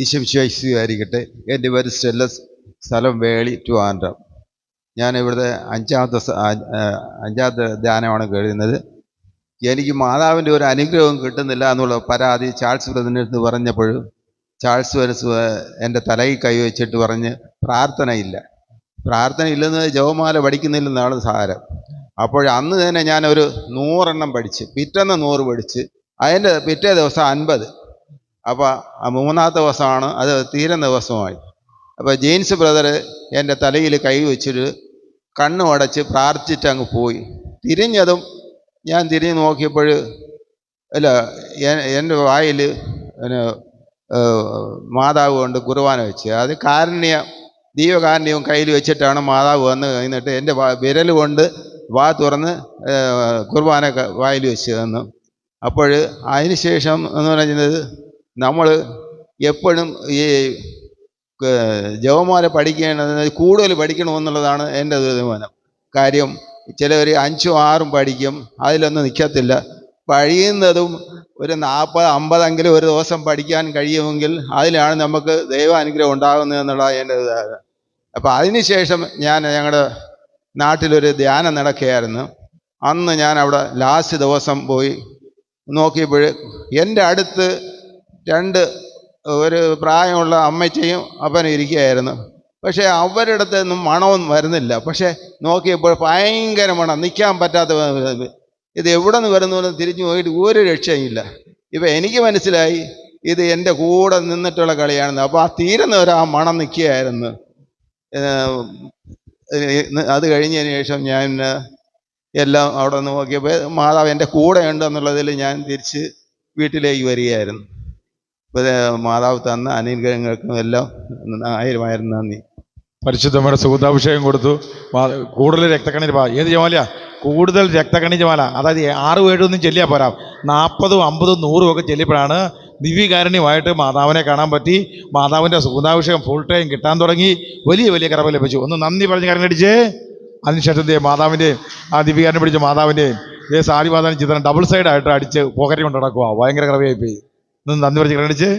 ഈശ്വരായിരിക്കട്ടെ. എൻ്റെ പേര് സ്റ്റെല്ലസ്, സ്ഥലം വേളി ട്രിവാൻഡ്രം. ഞാൻ ഇവിടുത്തെ അഞ്ചാമത്തെ ധ്യാനമാണ് കഴിയുന്നത്. എനിക്ക് മാതാവിൻ്റെ ഒരു അനുഗ്രഹവും കിട്ടുന്നില്ല എന്നുള്ള പരാതി ചാൾസ് ബ്രദറിൻ്റെ അടുത്ത് പറഞ്ഞപ്പോൾ ചാൾസ് ബ്രദർ എൻ്റെ തലയിൽ കൈവച്ചിട്ട് പറഞ്ഞ് പ്രാർത്ഥനയില്ല ഇല്ലെന്ന്, ജപമാല പഠിക്കുന്നില്ലെന്നാണ് സാരം. അപ്പോൾ അന്ന് തന്നെ ഞാനൊരു 100 എണ്ണം പഠിച്ച്, പിറ്റേന്ന് 100 പഠിച്ച്, അതിൻ്റെ പിറ്റേ ദിവസം 50. അപ്പോൾ മൂന്നാമത്തെ ദിവസമാണ് അത് തീരുന്ന ദിവസമായി. അപ്പോൾ ജെയിംസ് ബ്രദർ എൻ്റെ തലയിൽ കൈ വെച്ചൊരു കണ്ണു അടച്ച് പ്രാർത്ഥിച്ചിട്ട് അങ്ങ് പോയി. തിരിഞ്ഞതും ഞാൻ തിരിഞ്ഞ് നോക്കിയപ്പോൾ അല്ല, എൻ്റെ വായിൽ മാതാവ് കൊണ്ട് കുർബാന വെച്ച്, അത് ദൈവകാരുണ്യവും കയ്യിൽ വെച്ചിട്ടാണ് മാതാവ് വന്ന് കഴിഞ്ഞിട്ട് എൻ്റെ വിരൽ കൊണ്ട് വാ തുറന്ന് കുർബാന വായിൽ വെച്ച് തന്നു. അപ്പോൾ അതിന് ശേഷം എന്ന് പറയുന്നത്, നമ്മൾ എപ്പോഴും ഈ ജപമാല പഠിക്കേണ്ടത് കൂടുതൽ പഠിക്കണമെന്നുള്ളതാണ് എൻ്റെ തീരുമാനം. കാര്യം ചിലവർ 5ഉം 6ഉം പഠിക്കും, അതിലൊന്നും നിൽക്കത്തില്ല. കഴിയുന്നതും ഒരു 40-50 ഒരു ദിവസം പഠിക്കാൻ കഴിയുമെങ്കിൽ അതിലാണ് നമുക്ക് ദൈവാനുഗ്രഹം ഉണ്ടാകുന്നത് എന്നുള്ളത് എൻ്റെ ഇതാണ്. അപ്പോൾ അതിനുശേഷം ഞാൻ ഞങ്ങളുടെ നാട്ടിലൊരു ധ്യാനം നടക്കുകയായിരുന്നു. അന്ന് ഞാൻ അവിടെ ലാസ്റ്റ് ദിവസം പോയി നോക്കിയപ്പോൾ എൻ്റെ അടുത്ത് ഒരു പ്രായമുള്ള അമ്മച്ചയും അപ്പനും ഇരിക്കുകയായിരുന്നു. പക്ഷേ അവരുടെ അടുത്ത് നിന്നും മണമൊന്നും വരുന്നില്ല. പക്ഷേ നോക്കിയപ്പോൾ ഭയങ്കര മണം, നിൽക്കാൻ പറ്റാത്ത. ഇത് എവിടെ നിന്ന് വരുന്നു തിരിഞ്ഞു പോയിട്ട് ഒരു രക്ഷയില്ല. ഇപ്പം എനിക്ക് മനസ്സിലായി ഇത് എൻ്റെ കൂടെ നിന്നിട്ടുള്ള കളിയാണെന്ന്. അപ്പോൾ ആ തീരുന്നവർ ആ മണം നിൽക്കുകയായിരുന്നു. അത് കഴിഞ്ഞതിന് ശേഷം ഞാൻ എല്ലാം അവിടെ നോക്കിയപ്പോൾ മാതാവ് എൻ്റെ കൂടെ ഉണ്ടെന്നുള്ളതിൽ ഞാൻ തിരിച്ച് വീട്ടിലേക്ക് വരികയായിരുന്നു. ഇപ്പോൾ മാതാവ് തന്ന അനുഗ്രഹങ്ങൾക്കും എല്ലാം 1000 നന്ദി. പരിശുദ്ധമ്മയുടെ സുഗന്ധാഭിഷേകം കൊടുത്തു. കൂടുതൽ രക്തക്കണി ഏത് ജമാല? കൂടുതൽ രക്തക്കണി ജമാല. അതായത് 6-7 ചെല്ലിയാൽ പോരാ, 40, 50, 100 ഒക്കെ ചെല്ലിയപ്പോഴാണ് ദിവ്യകാരുണ്യമായിട്ട് മാതാവിനെ കാണാൻ പറ്റി. മാതാവിൻ്റെ സുഗന്ധാഭിഷേകം ഫുൾ ടൈം കിട്ടാൻ തുടങ്ങി. വലിയ വലിയ കറവ് ലഭിച്ചു. ഒന്ന് നന്ദി പറഞ്ഞ് കരഞ്ഞടിച്ച്. അതിനുശേഷം മാതാവിൻ്റെയും ആ ദിവ്യകാരുണ്യം പിടിച്ച മാതാവിൻ്റെയും സാരി മാതാവിൻ്റെ ചിത്രം ഡബിൾ സൈഡായിട്ട് അടിച്ച് പോക്കറ്റ് കൊണ്ട് നടക്കുക. ഭയങ്കര കറവയായിപ്പോയി. ഒന്ന് നന്ദി പറഞ്ഞ് കരഞ്ഞടിച്ച്.